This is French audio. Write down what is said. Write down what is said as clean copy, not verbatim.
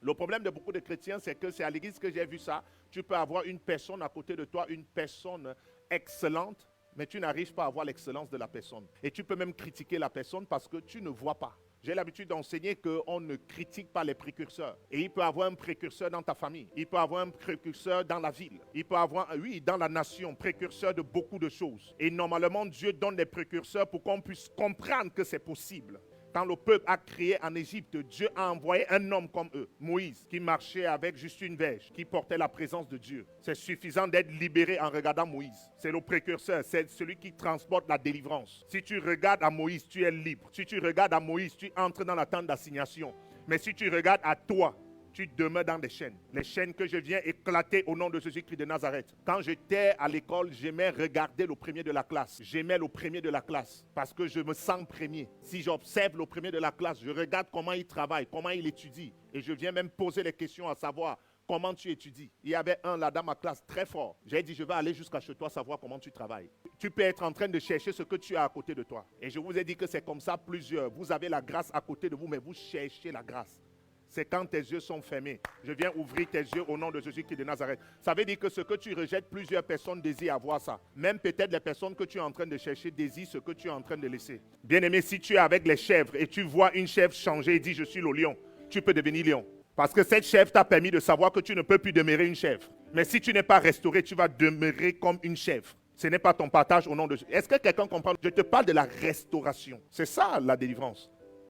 Le problème de beaucoup de chrétiens, c'est que c'est à l'église que j'ai vu ça. Tu peux avoir une personne à côté de toi, une personne excellente, mais tu n'arrives pas à voir l'excellence de la personne. Et tu peux même critiquer la personne parce que tu ne vois pas. J'ai l'habitude d'enseigner qu'on ne critique pas les précurseurs. Et il peut y avoir un précurseur dans ta famille. Il peut y avoir un précurseur dans la ville. Il peut y avoir, oui, dans la nation, précurseur de beaucoup de choses. Et normalement, Dieu donne des précurseurs pour qu'on puisse comprendre que c'est possible. Quand le peuple a créé en Égypte, Dieu a envoyé un homme comme eux, Moïse, qui marchait avec juste une verge, qui portait la présence de Dieu. C'est suffisant d'être libéré en regardant Moïse. C'est le précurseur, c'est celui qui transporte la délivrance. Si tu regardes à Moïse, tu es libre. Si tu regardes à Moïse, tu entres dans la tente d'assignation. Mais si tu regardes à toi, tu demeures dans des chaînes. Les chaînes que je viens éclater au nom de Jésus-Christ de Nazareth. Quand j'étais à l'école, j'aimais regarder le premier de la classe. J'aimais le premier de la classe parce que je me sens premier. Si j'observe le premier de la classe, je regarde comment il travaille, comment il étudie. Et je viens même poser les questions à savoir comment tu étudies. Il y avait un là dans ma classe très fort. J'ai dit, je vais aller jusqu'à chez toi savoir comment tu travailles. Tu peux être en train de chercher ce que tu as à côté de toi. Et je vous ai dit que c'est comme ça plusieurs. Vous avez la grâce à côté de vous, mais vous cherchez la grâce. C'est quand tes yeux sont fermés. Je viens ouvrir tes yeux au nom de Jésus-Christ de Nazareth. Ça veut dire que ce que tu rejettes, plusieurs personnes désirent avoir ça. Même peut-être les personnes que tu es en train de chercher désirent ce que tu es en train de laisser. Bien-aimé, si tu es avec les chèvres et tu vois une chèvre changer et dire je suis le lion, tu peux devenir lion. Parce que cette chèvre t'a permis de savoir que tu ne peux plus demeurer une chèvre. Mais si tu n'es pas restauré, tu vas demeurer comme une chèvre. Ce n'est pas ton partage au nom de Jésus. Est-ce que quelqu'un comprend? Je te parle de la restauration. C'est ça la délivrance.